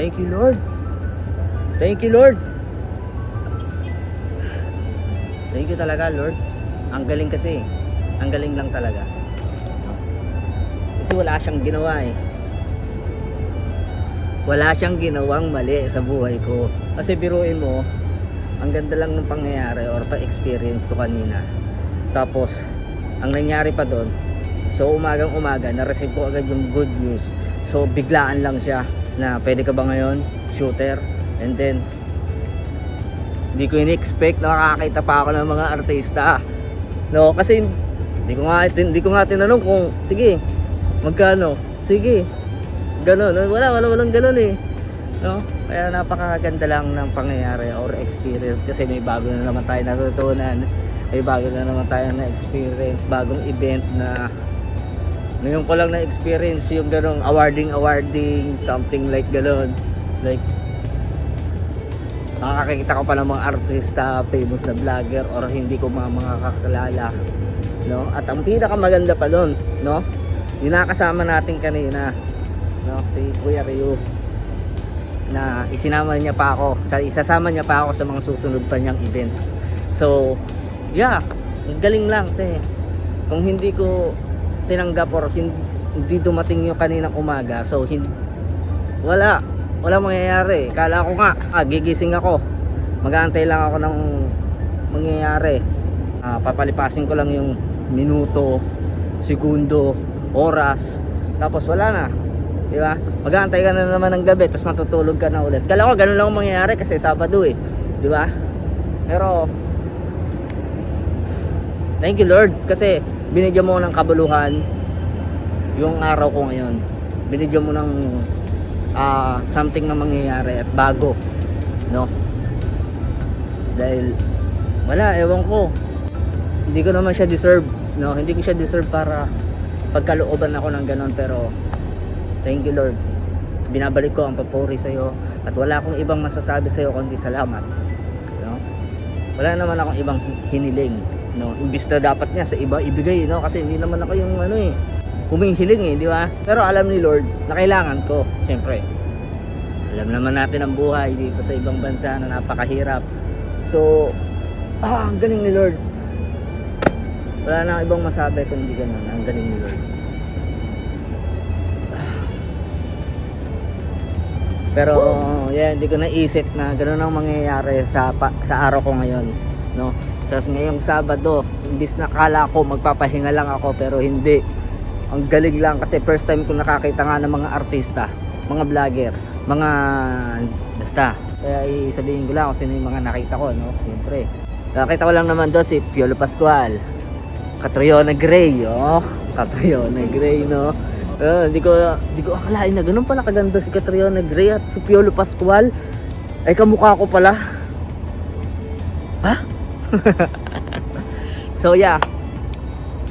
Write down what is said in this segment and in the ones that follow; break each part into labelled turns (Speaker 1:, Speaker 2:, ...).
Speaker 1: Thank you, Lord. Thank you, Lord. Thank you talaga, Lord. Ang galing kasi. Ang galing lang talaga. Kasi wala siyang ginawa eh. Wala siyang ginawang mali sa buhay ko. Kasi biruin mo, ang ganda lang ng pangyayari or pa-experience ko kanina. Tapos, ang nangyari pa doon, so umagang umaga, na-receive ko agad yung good news. So biglaan lang siya na pwede ka ba ngayon, shooter? And then, hindi ko in-expect na makakita pa ako ng mga artista. No, kasi hindi ko nga tinanong kung sige, magkano? Sige. Ganon. Walang ganon eh. No? Kaya napakaganda lang ng pangyayari or experience kasi may bago na naman tayo natutunan. May bago na naman tayo na experience, bagong event na ngayon ko lang na experience yung ganong awarding, something like ganon. Like nakakakita ko pa ng mga artista, famous na vlogger or hindi ko mga kakilala, no? At ang pinakamaganda pa doon, no? Yung nakasama natin kanina, no? Si Kuya Ryu na isasama niya pa ako sa mga susunod pa niyang event. So, yeah, galing lang kasi kung hindi ko tinanggap or hindi dumating yung kaninang umaga, so wala mangyayari. Kala ko nga gigising ako, mag-aantay lang ako ng mangyayari, papalipasin ko lang yung minuto, segundo, oras, tapos wala na, di ba? Mag-aantay ka na naman ng gabi, tapos matutulog ka na ulit. Kala ko ganun lang ang mangyayari kasi Sabado eh, di ba? Pero thank you, Lord, kasi binigyan mo ng kabuluhan yung araw ko ngayon. Binigyan mo ng something na mangyayari at bago, no? Dahil wala, ewan ko, hindi ko naman siya deserve, no? Hindi ko siya deserve para pagkalooban ako ng ganon, pero thank you, Lord. Binabalik ko ang papuri sa iyo at wala akong ibang masasabi sa iyo kundi salamat, no? Wala naman akong ibang hiniling, no? Imbis na dapat niya sa iba ibigay, no? Kasi hindi naman ako yung humihiling eh, di ba? Pero alam ni Lord na kailangan ko, siyempre. Alam naman natin ang buhay dito sa ibang bansa na napakahirap. So, ang galing ni Lord. Wala na ibang masabi kundi ganun. Ang galing ni Lord. Pero, hindi ko naisip na ganun ang mangyayari sa araw ko ngayon, no? So, ngayong Sabado, imbis na kala ko magpapahinga lang ako, pero hindi. Ang galing lang kasi first time ko nakakita nga ng mga artista, mga vlogger, mga basta. Kaya sabihin ko lang kung sino yung mga nakita ko, no? Siyempre, nakita ko lang naman doon si Piolo Pascual, Catriona Gray, Catriona Gray, no? Hindi ko akalain na ganun pala kaganda si Catriona Gray at si Piolo Pascual. Ay kamukha ko pala. Ha? So yeah.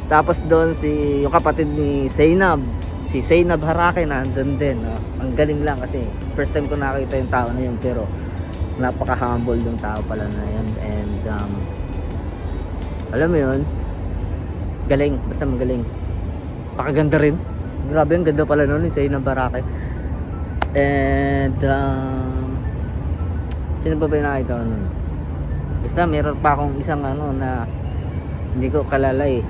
Speaker 1: Tapos doon yung kapatid ni Zainab, si Zainab Harake nandun din, no? Ang galing lang kasi first time ko nakita yung tao na yun, pero napaka-humble yung tao pala na yun. And alam mo yun, galing, basta magaling, pakaganda rin, grabe, ang ganda pala nun ni Zainab Harake. And sino ba yung nakita ko nun? Basta meron pa akong isang na hindi ko kalala eh.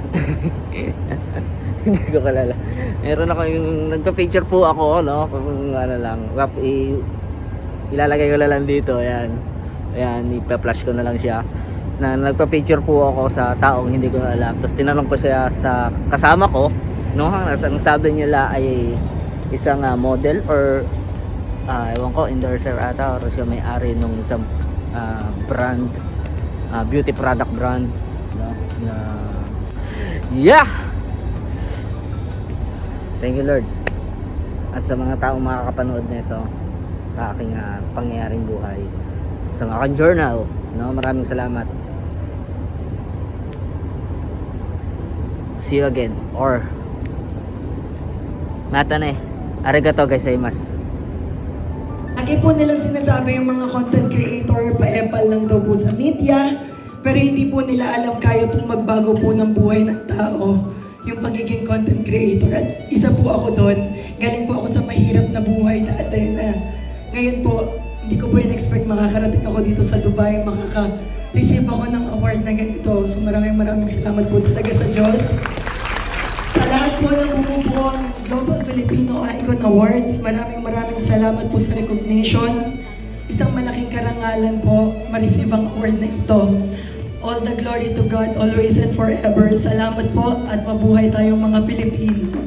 Speaker 1: Hindi ko kalala. Meron ako yung nagpa-picture po ako, no? Kung lang, ilalagay ko na lang dito, ayan. Ayan, ipa-flash ko na lang siya. Na nagpa-picture po ako sa taong hindi ko alam. Tapos tinanong ko siya sa kasama ko, no? Ang sabi niya ay isang model or ewan ko, endorser ata or siya may-ari nung isang brand, beauty product brand, no? Yeah! Thank you, Lord. At sa mga taong makakapanood nito sa aking pangyayaring buhay, sa aking journal, no? Maraming salamat. See you again. Or matane. Arigato gozaimasu.
Speaker 2: Lagi po nilang sinasabi yung mga content creator pa-epal lang daw po sa media, pero hindi po nila alam kaya pong magbago po ng buhay ng tao yung pagiging content creator. At isa po ako doon. Galing po ako sa mahirap na buhay dati na Ngayon po, hindi ko po in-expect makakarating ako dito sa Dubai, makaka-receive ako ng award na ganito. So maraming salamat po talaga sa Diyos. Sa lahat po ng bumubuo ng Global Filipino Icon Awards, maraming salamat po sa recognition. Isang malaking karangalan po, ma-receive ang award na ito. All the glory to God, always and forever. Salamat po at mabuhay tayong mga Pilipino.